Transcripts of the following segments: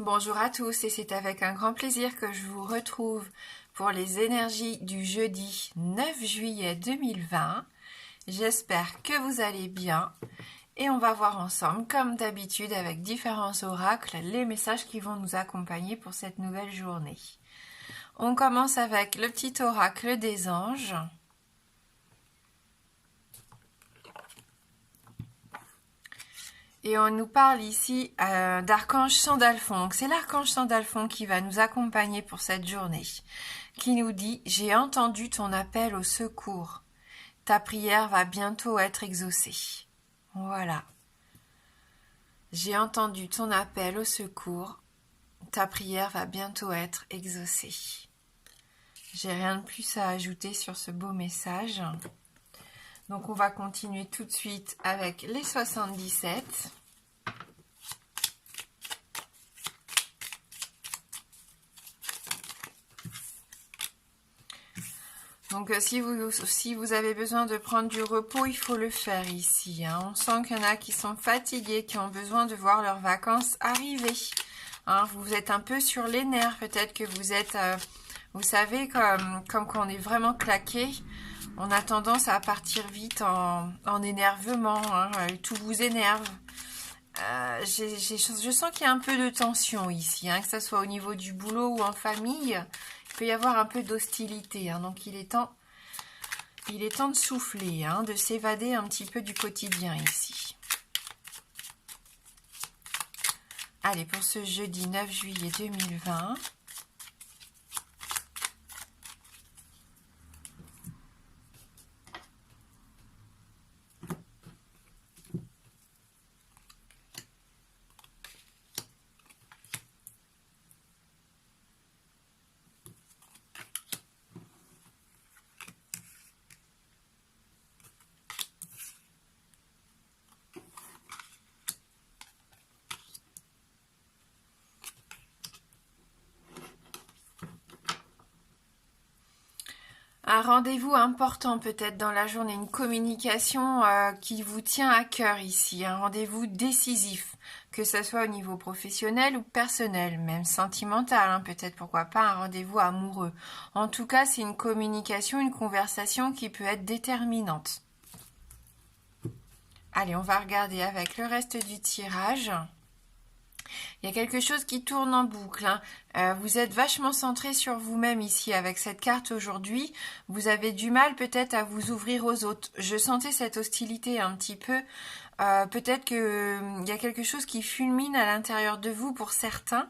Bonjour à tous et c'est avec un grand plaisir que je vous retrouve pour les énergies du jeudi 9 juillet 2020. J'espère que vous allez bien et on va voir ensemble, comme d'habitude avec différents oracles, les messages qui vont nous accompagner pour cette nouvelle journée. On commence avec le petit oracle des anges. Et on nous parle ici d'archange Sandalphon. C'est l'archange Sandalphon qui va nous accompagner pour cette journée, qui nous dit « J'ai entendu ton appel au secours. Ta prière va bientôt être exaucée. » Voilà. J'ai entendu ton appel au secours. Ta prière va bientôt être exaucée. J'ai rien de plus à ajouter sur ce beau message. Donc on va continuer tout de suite avec les 77. Donc si vous avez besoin de prendre du repos, il faut le faire ici. On sent qu'il y en a qui sont fatigués, qui ont besoin de voir leurs vacances arriver. Vous êtes un peu sur les nerfs, peut-être que vous êtes, vous savez, comme quand on est vraiment claqué, on a tendance à partir vite en énervement, tout vous énerve. Je sens qu'il y a un peu de tension ici, que ce soit au niveau du boulot ou en famille. Il peut y avoir un peu d'hostilité, donc il est temps de souffler, de s'évader un petit peu du quotidien ici. Allez, pour ce jeudi 9 juillet 2020. Un rendez-vous important peut-être dans la journée, une communication qui vous tient à cœur ici, un rendez-vous décisif, que ce soit au niveau professionnel ou personnel, même sentimental, peut-être pourquoi pas un rendez-vous amoureux. En tout cas, c'est une communication, une conversation qui peut être déterminante. Allez, on va regarder avec le reste du tirage. Il y a quelque chose qui tourne en boucle. Vous êtes vachement centré sur vous-même ici avec cette carte aujourd'hui. Vous avez du mal peut-être à vous ouvrir aux autres. Je sentais cette hostilité un petit peu. Peut-être qu'il y a quelque chose qui fulmine à l'intérieur de vous pour certains.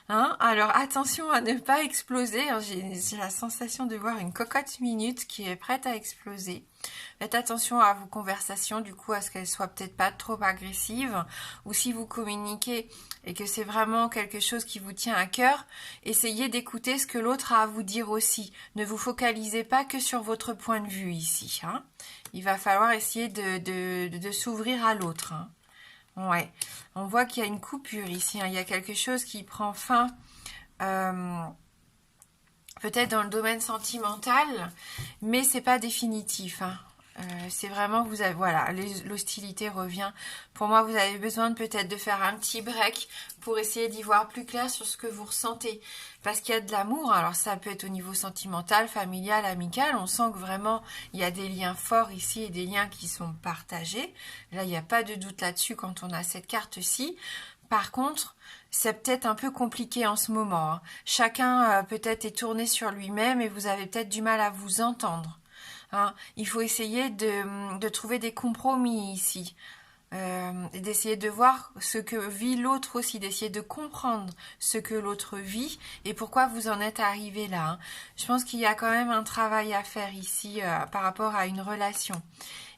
Alors attention à ne pas exploser. J'ai la sensation de voir une cocotte minute qui est prête à exploser. Faites attention à vos conversations, du coup, à ce qu'elles soient peut-être pas trop agressives. Ou si vous communiquez et que c'est vraiment quelque chose qui vous tient à cœur, essayez d'écouter ce que l'autre a à vous dire aussi. Ne vous focalisez pas que sur votre point de vue ici. Il va falloir essayer de s'ouvrir à l'autre. Ouais, on voit qu'il y a une coupure ici. Il y a quelque chose qui prend fin, peut-être dans le domaine sentimental, mais c'est pas définitif. C'est vraiment, voilà, l'hostilité revient. Pour moi, vous avez besoin peut-être de faire un petit break pour essayer d'y voir plus clair sur ce que vous ressentez. Parce qu'il y a de l'amour, alors ça peut être au niveau sentimental, familial, amical. On sent que vraiment, il y a des liens forts ici et des liens qui sont partagés. Là, il n'y a pas de doute là-dessus quand on a cette carte-ci. Par contre, c'est peut-être un peu compliqué en ce moment. Chacun peut-être est tourné sur lui-même et vous avez peut-être du mal à vous entendre. Il faut essayer de trouver des compromis ici, d'essayer de voir ce que vit l'autre aussi, d'essayer de comprendre ce que l'autre vit et pourquoi vous en êtes arrivé là. Je pense qu'il y a quand même un travail à faire ici par rapport à une relation.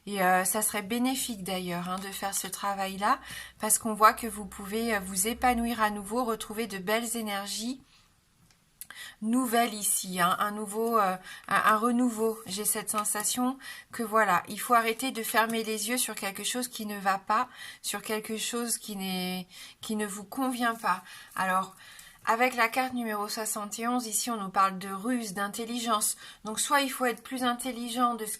Et ça serait bénéfique d'ailleurs de faire ce travail-là parce qu'on voit que vous pouvez vous épanouir à nouveau, retrouver de belles énergies nouvelle ici, un renouveau. J'ai cette sensation que voilà, il faut arrêter de fermer les yeux sur quelque chose qui ne va pas, sur quelque chose qui ne vous convient pas. Alors, avec la carte numéro 71, ici on nous parle de ruse, d'intelligence. Donc soit il faut être plus intelligent de ce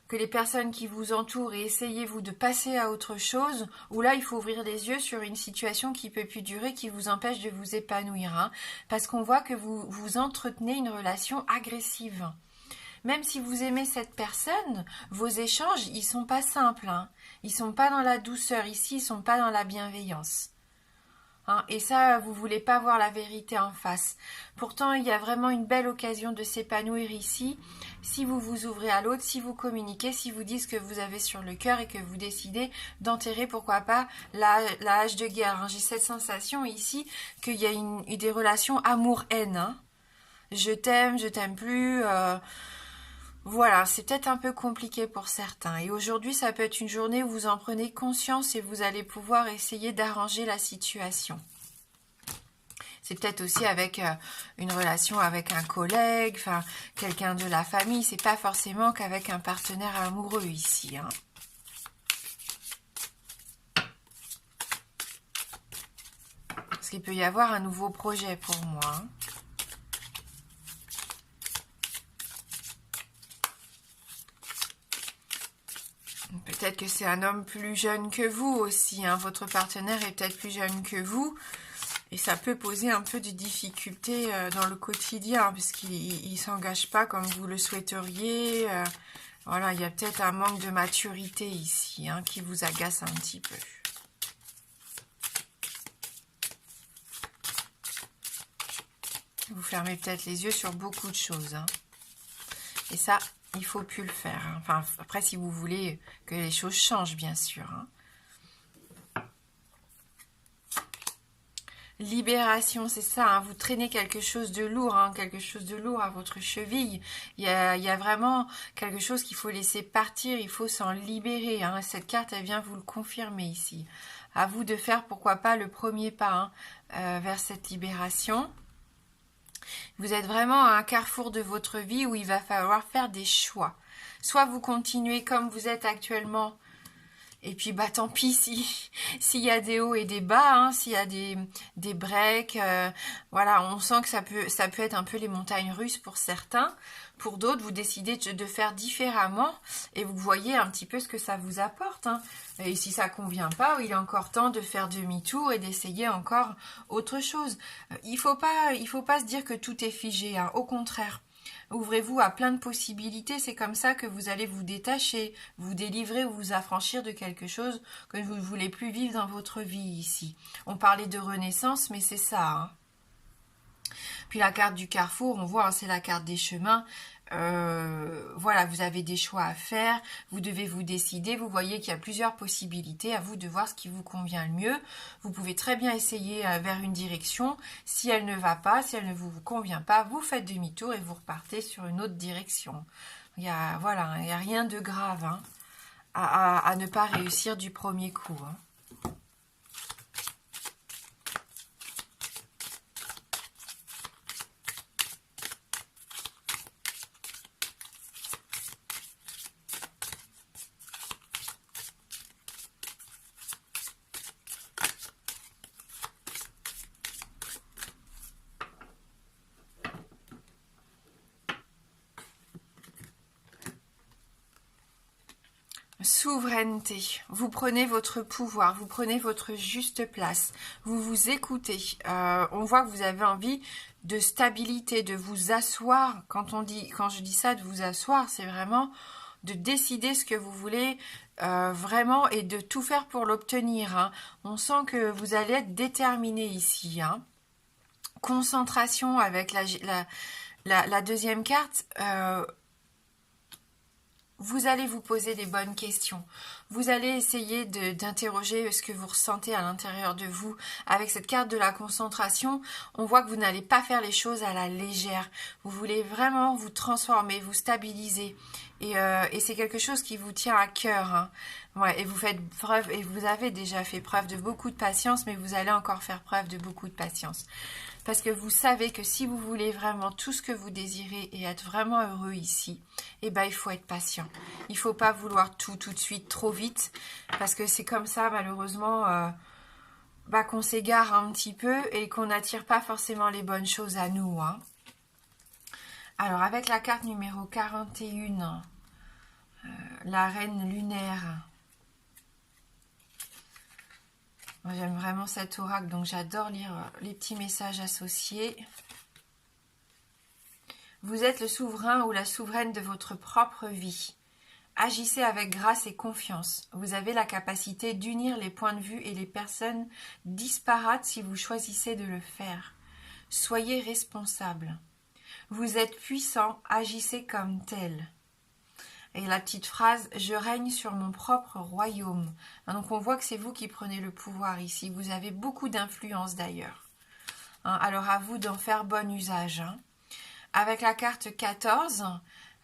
que les personnes qui vous entourent et essayez-vous de passer à autre chose, ou là il faut ouvrir les yeux sur une situation qui peut plus durer, qui vous empêche de vous épanouir, hein, parce qu'on voit que vous entretenez une relation agressive. Même si vous aimez cette personne, vos échanges, ils sont pas simples, hein. Ils sont pas dans la douceur ici, ils sont pas dans la bienveillance. Hein, et ça, vous voulez pas voir la vérité en face. Pourtant, il y a vraiment une belle occasion de s'épanouir ici, si vous vous ouvrez à l'autre, si vous communiquez, si vous dites ce que vous avez sur le cœur et que vous décidez d'enterrer, pourquoi pas, la hache de guerre. Hein. J'ai cette sensation ici qu'il y a des relations amour-haine. Hein. Je t'aime plus... Voilà, c'est peut-être un peu compliqué pour certains. Et aujourd'hui, ça peut être une journée où vous en prenez conscience et vous allez pouvoir essayer d'arranger la situation. C'est peut-être aussi avec une relation avec un collègue, enfin quelqu'un de la famille. C'est pas forcément qu'avec un partenaire amoureux ici. Hein. Parce qu'il peut y avoir un nouveau projet pour moi. Hein. Peut-être que c'est un homme plus jeune que vous aussi. Hein. Votre partenaire est peut-être plus jeune que vous. Et ça peut poser un peu de difficultés dans le quotidien. Puisqu'il ne s'engage pas comme vous le souhaiteriez. Voilà, il y a peut-être un manque de maturité ici. Hein, qui vous agace un petit peu. Vous fermez peut-être les yeux sur beaucoup de choses. Hein. Et ça... il ne faut plus le faire. Hein. Enfin, après, si vous voulez que les choses changent, bien sûr. Hein. Libération, c'est ça. Hein. Vous traînez quelque chose de lourd, hein, quelque chose de lourd à votre cheville. Il y a vraiment quelque chose qu'il faut laisser partir. Il faut s'en libérer. Hein. Cette carte, elle vient vous le confirmer ici. À vous de faire, pourquoi pas, le premier pas hein, vers cette libération. Vous êtes vraiment à un carrefour de votre vie où il va falloir faire des choix. Soit vous continuez comme vous êtes actuellement, et puis bah tant pis s'il y a des hauts et des bas, hein, s'il y a des breaks, voilà, on sent que ça peut être un peu les montagnes russes pour certains. Pour d'autres, vous décidez de faire différemment et vous voyez un petit peu ce que ça vous apporte. Hein. Et si ça ne convient pas, il est encore temps de faire demi-tour et d'essayer encore autre chose. Il faut pas se dire que tout est figé. Hein. Au contraire, ouvrez-vous à plein de possibilités. C'est comme ça que vous allez vous détacher, vous délivrer ou vous affranchir de quelque chose que vous ne voulez plus vivre dans votre vie ici. On parlait de renaissance, mais c'est ça. Hein. Puis la carte du carrefour, on voit, hein, c'est la carte des chemins. Voilà, vous avez des choix à faire, vous devez vous décider, vous voyez qu'il y a plusieurs possibilités, à vous de voir ce qui vous convient le mieux. Vous pouvez très bien essayer vers une direction, si elle ne va pas, si elle ne vous convient pas, vous faites demi-tour et vous repartez sur une autre direction. Il y a rien de grave hein, à ne pas réussir du premier coup. Hein. Souveraineté, vous prenez votre pouvoir, vous prenez votre juste place, vous vous écoutez, on voit que vous avez envie de stabilité, de vous asseoir, quand je dis ça, de vous asseoir, c'est vraiment de décider ce que vous voulez vraiment et de tout faire pour l'obtenir. Hein. On sent que vous allez être déterminé ici. Hein. Concentration avec la deuxième carte, vous allez vous poser les bonnes questions. Vous allez essayer d'interroger ce que vous ressentez à l'intérieur de vous. Avec cette carte de la concentration, on voit que vous n'allez pas faire les choses à la légère. Vous voulez vraiment vous transformer, vous stabiliser. Et c'est quelque chose qui vous tient à cœur. Hein. Ouais, et vous faites preuve, et vous avez déjà fait preuve de beaucoup de patience, mais vous allez encore faire preuve de beaucoup de patience. Parce que vous savez que si vous voulez vraiment tout ce que vous désirez et être vraiment heureux ici, eh ben, il faut être patient. Il ne faut pas vouloir tout de suite, trop vite, parce que c'est comme ça, malheureusement, qu'on s'égare un petit peu et qu'on n'attire pas forcément les bonnes choses à nous. Hein. Alors, avec la carte numéro 41, La reine lunaire. Moi, j'aime vraiment cet oracle, donc j'adore lire les petits messages associés. Vous êtes le souverain ou la souveraine de votre propre vie. Agissez avec grâce et confiance. Vous avez la capacité d'unir les points de vue et les personnes disparates si vous choisissez de le faire. Soyez responsable. Vous êtes puissant, agissez comme tel. Et la petite phrase « Je règne sur mon propre royaume ». Donc on voit que c'est vous qui prenez le pouvoir ici. Vous avez beaucoup d'influence d'ailleurs. Alors à vous d'en faire bon usage. Avec la carte 14,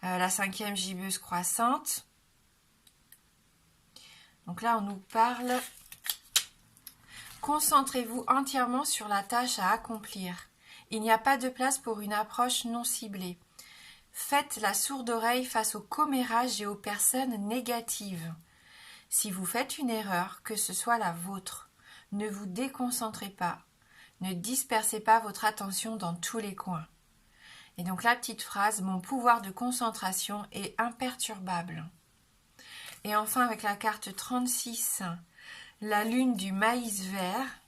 la 5e gibbeuse croissante. Donc là on nous parle « Concentrez-vous entièrement sur la tâche à accomplir. Il n'y a pas de place pour une approche non ciblée. Faites la sourde oreille face aux commérages et aux personnes négatives. Si vous faites une erreur, que ce soit la vôtre, ne vous déconcentrez pas. Ne dispersez pas votre attention dans tous les coins. » Et donc la petite phrase, mon pouvoir de concentration est imperturbable. Et enfin avec la carte 36, la lune du maïs vert.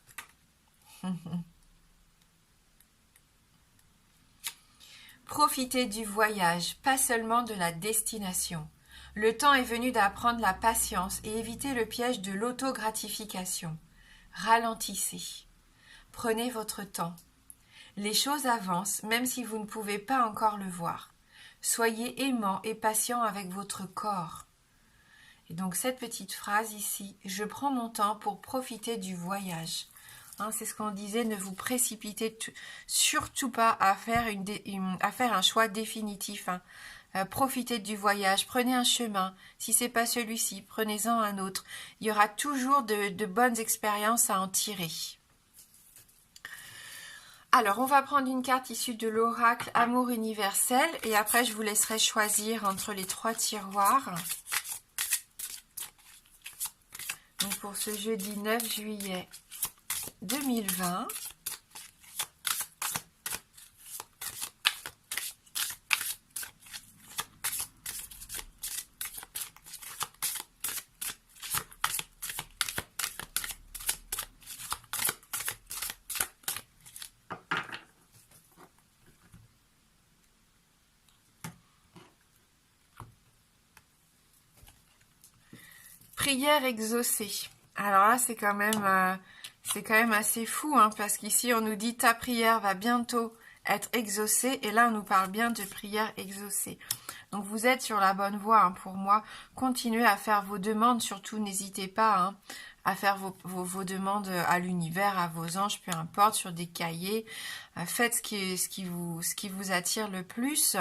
Profitez du voyage, pas seulement de la destination. Le temps est venu d'apprendre la patience et éviter le piège de l'autogratification. Ralentissez. Prenez votre temps. Les choses avancent même si vous ne pouvez pas encore le voir. Soyez aimant et patient avec votre corps. Et donc cette petite phrase ici, je prends mon temps pour profiter du voyage. C'est ce qu'on disait, ne vous précipitez surtout pas à faire, un choix définitif. Profitez du voyage, prenez un chemin. Si ce n'est pas celui-ci, prenez-en un autre. Il y aura toujours de bonnes expériences à en tirer. Alors, on va prendre une carte issue de l'oracle Amour universel et après, je vous laisserai choisir entre les 3 tiroirs. Donc, pour ce jeudi 9 juillet 2020. Prière exaucée. Alors là, c'est quand même assez fou, parce qu'ici, on nous dit ta prière va bientôt être exaucée. Et là, on nous parle bien de prière exaucée. Donc, vous êtes sur la bonne voie, pour moi. Continuez à faire vos demandes. Surtout, n'hésitez pas à faire vos demandes à l'univers, à vos anges, peu importe, sur des cahiers. Faites ce qui vous attire le plus.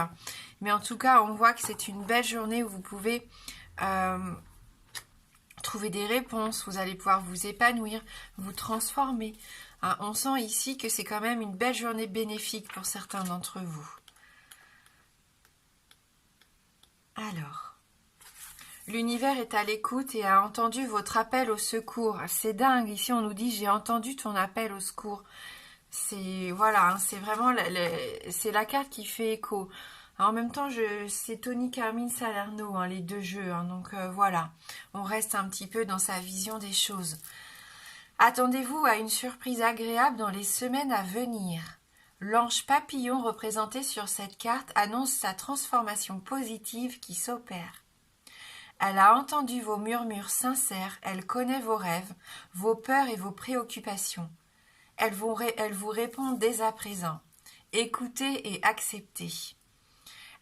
Mais en tout cas, on voit que c'est une belle journée où vous pouvez trouver des réponses, vous allez pouvoir vous épanouir, vous transformer. On sent ici que c'est quand même une belle journée bénéfique pour certains d'entre vous. Alors, l'univers est à l'écoute et a entendu votre appel au secours. C'est dingue, ici on nous dit j'ai entendu ton appel au secours. C'est c'est vraiment c'est la carte qui fait écho. En même temps, c'est Tony Carmine Salerno, les deux jeux. Donc voilà, on reste un petit peu dans sa vision des choses. Attendez-vous à une surprise agréable dans les semaines à venir. L'ange papillon représenté sur cette carte annonce sa transformation positive qui s'opère. Elle a entendu vos murmures sincères, elle connaît vos rêves, vos peurs et vos préoccupations. Elle vous répond dès à présent. Écoutez et acceptez.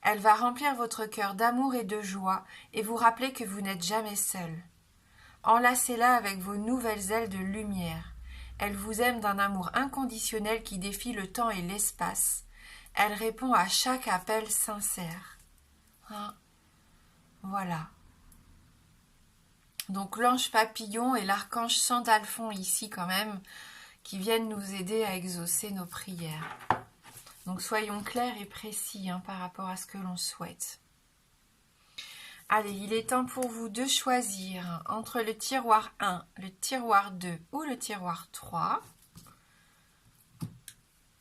Elle va remplir votre cœur d'amour et de joie et vous rappeler que vous n'êtes jamais seul. Enlacez-la avec vos nouvelles ailes de lumière. Elle vous aime d'un amour inconditionnel qui défie le temps et l'espace. Elle répond à chaque appel sincère. Voilà. Donc l'ange papillon et l'archange Sandalphon ici quand même, qui viennent nous aider à exaucer nos prières. Donc soyons clairs et précis par rapport à ce que l'on souhaite. Allez, il est temps pour vous de choisir entre le tiroir 1, le tiroir 2 ou le tiroir 3.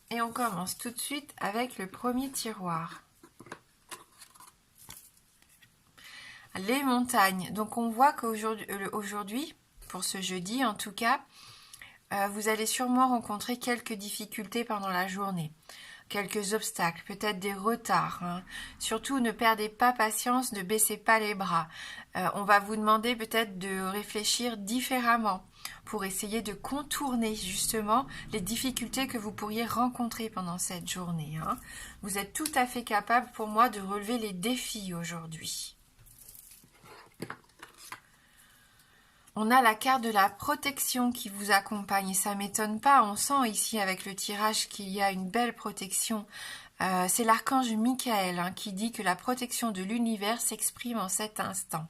Et on commence tout de suite avec le premier tiroir. Les montagnes. Donc on voit qu'aujourd'hui, pour ce jeudi en tout cas, vous allez sûrement rencontrer quelques difficultés pendant la journée. Quelques obstacles, peut-être des retards. Hein. Surtout, ne perdez pas patience, ne baissez pas les bras. On va vous demander peut-être de réfléchir différemment pour essayer de contourner justement les difficultés que vous pourriez rencontrer pendant cette journée. Hein. Vous êtes tout à fait capable pour moi de relever les défis aujourd'hui. On a la carte de la protection qui vous accompagne et ça ne m'étonne pas, on sent ici avec le tirage qu'il y a une belle protection. C'est l'archange Michael hein, qui dit que la protection de l'univers s'exprime en cet instant.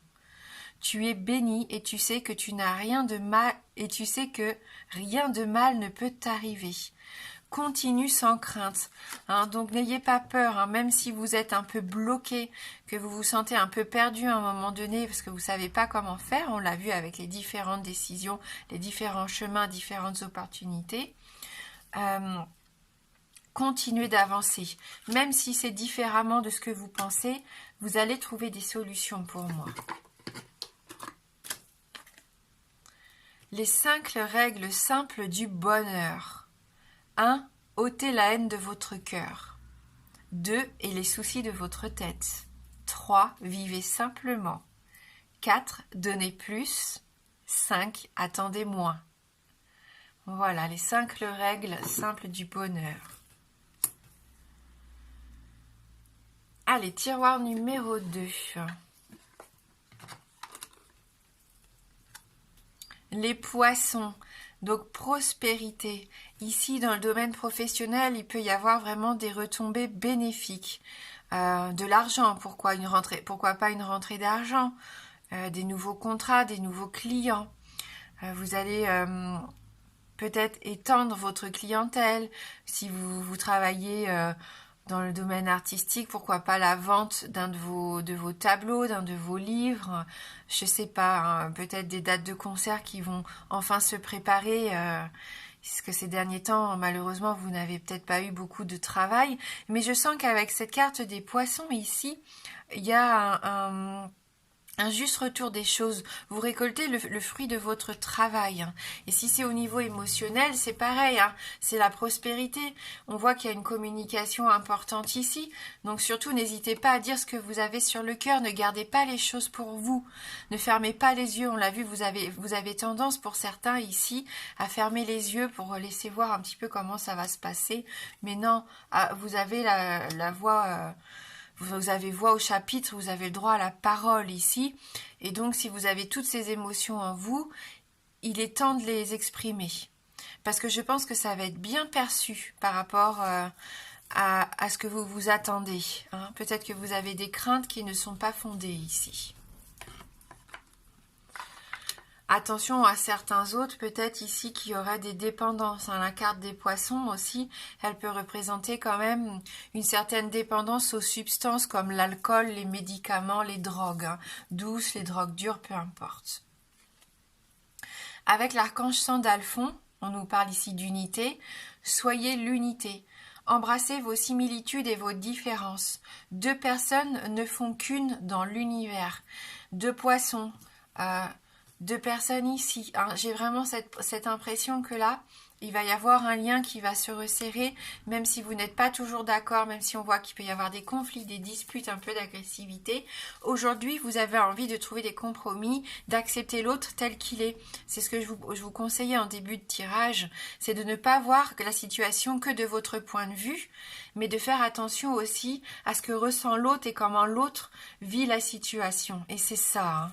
Tu es béni et tu sais que tu n'as rien de mal et tu sais que rien de mal ne peut t'arriver. Continue sans crainte. Hein, donc n'ayez pas peur, hein, même si vous êtes un peu bloqué, que vous vous sentez un peu perdu à un moment donné parce que vous ne savez pas comment faire. On l'a vu avec les différentes décisions, les différents chemins, différentes opportunités. Continuez d'avancer. Même si c'est différemment de ce que vous pensez, vous allez trouver des solutions pour moi. Les 5 règles simples du bonheur. 1. Ôtez la haine de votre cœur. 2. Et les soucis de votre tête. 3. Vivez simplement. 4. Donnez plus. 5. Attendez moins. Voilà les 5 règles simples du bonheur. Allez, tiroir numéro 2. Les poissons. Donc prospérité. Ici, dans le domaine professionnel, il peut y avoir vraiment des retombées bénéfiques. De l'argent, pourquoi pas une rentrée d'argent, des nouveaux contrats, des nouveaux clients. Vous allez peut-être étendre votre clientèle. Si vous travaillez dans le domaine artistique, pourquoi pas la vente d'un de vos tableaux, d'un de vos livres, je sais pas, hein, peut-être des dates de concert qui vont enfin se préparer, parce que ces derniers temps, malheureusement, vous n'avez peut-être pas eu beaucoup de travail, mais je sens qu'avec cette carte des poissons ici, il y a un juste retour des choses. Vous récoltez le fruit de votre travail. Hein. Et si c'est au niveau émotionnel, c'est pareil. Hein. C'est la prospérité. On voit qu'il y a une communication importante ici. Donc surtout, n'hésitez pas à dire ce que vous avez sur le cœur. Ne gardez pas les choses pour vous. Ne fermez pas les yeux. On l'a vu, vous avez tendance pour certains ici à fermer les yeux pour laisser voir un petit peu comment ça va se passer. Mais non, vous avez la voix... Vous avez voix au chapitre, vous avez le droit à la parole ici. Et donc, si vous avez toutes ces émotions en vous, il est temps de les exprimer. Parce que je pense que ça va être bien perçu par rapport à ce que vous vous attendez. Hein. Peut-être que vous avez des craintes qui ne sont pas fondées ici. Attention à certains autres, peut-être ici qui auraient des dépendances. Hein. La carte des poissons aussi, elle peut représenter quand même une certaine dépendance aux substances comme l'alcool, les médicaments, les drogues, hein. Douces, les drogues dures, peu importe. Avec l'archange Sandalphon, on nous parle ici d'unité, soyez l'unité. Embrassez vos similitudes et vos différences. 2 personnes ne font qu'une dans l'univers. 2 poissons, 2 personnes ici. Hein. J'ai vraiment cette impression que là, il va y avoir un lien qui va se resserrer, même si vous n'êtes pas toujours d'accord, même si on voit qu'il peut y avoir des conflits, des disputes, un peu d'agressivité. Aujourd'hui, vous avez envie de trouver des compromis, d'accepter l'autre tel qu'il est. C'est ce que je vous conseillais en début de tirage, c'est de ne pas voir la situation que de votre point de vue, mais de faire attention aussi à ce que ressent l'autre et comment l'autre vit la situation. Et c'est ça, hein.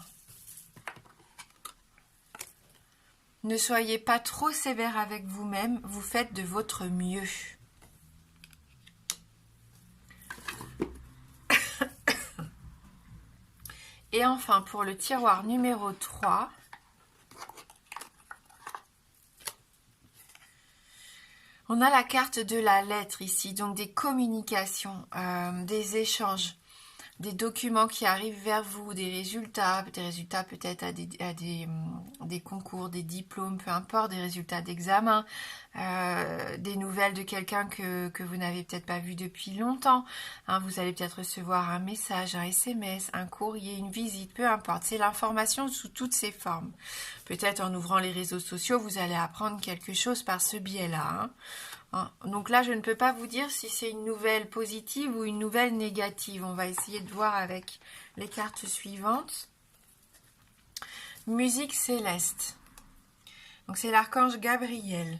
Ne soyez pas trop sévère avec vous-même, vous faites de votre mieux. Et enfin, pour le tiroir numéro 3, on a la carte de la lettre ici, donc des communications, des échanges. des documents qui arrivent vers vous, des résultats peut-être à des concours, des diplômes, peu importe, des résultats d'examen, des nouvelles de quelqu'un que vous n'avez peut-être pas vu depuis longtemps. Hein, vous allez peut-être recevoir un message, un SMS, un courrier, une visite, peu importe. C'est l'information sous toutes ses formes. Peut-être en ouvrant les réseaux sociaux, vous allez apprendre quelque chose par ce biais-là. Hein. Donc là, je ne peux pas vous dire si c'est une nouvelle positive ou une nouvelle négative. On va essayer de voir avec les cartes suivantes. Musique céleste. Donc c'est l'archange Gabriel.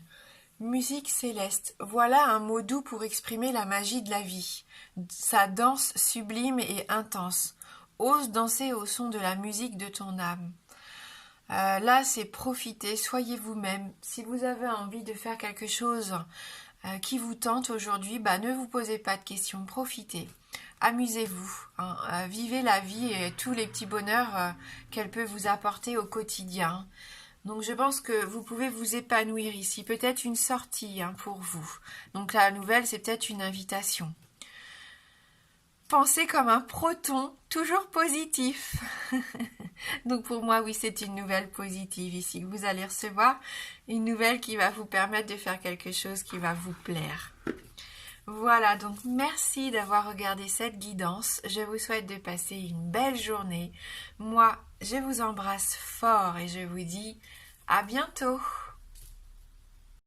Musique céleste, voilà un mot doux pour exprimer la magie de la vie, sa danse sublime et intense. Ose danser au son de la musique de ton âme. Là, c'est profiter, soyez vous-même. Si vous avez envie de faire quelque chose qui vous tente aujourd'hui, ne vous posez pas de questions, profitez. Amusez-vous, hein, vivez la vie et tous les petits bonheurs qu'elle peut vous apporter au quotidien. Donc je pense que vous pouvez vous épanouir ici, peut-être une sortie pour vous. Donc la nouvelle, c'est peut-être une invitation. Pensez comme un proton, toujours positif. Donc pour moi, oui, c'est une nouvelle positive ici. Vous allez recevoir une nouvelle qui va vous permettre de faire quelque chose qui va vous plaire. Voilà, donc merci d'avoir regardé cette guidance. Je vous souhaite de passer une belle journée. Moi, je vous embrasse fort et je vous dis à bientôt.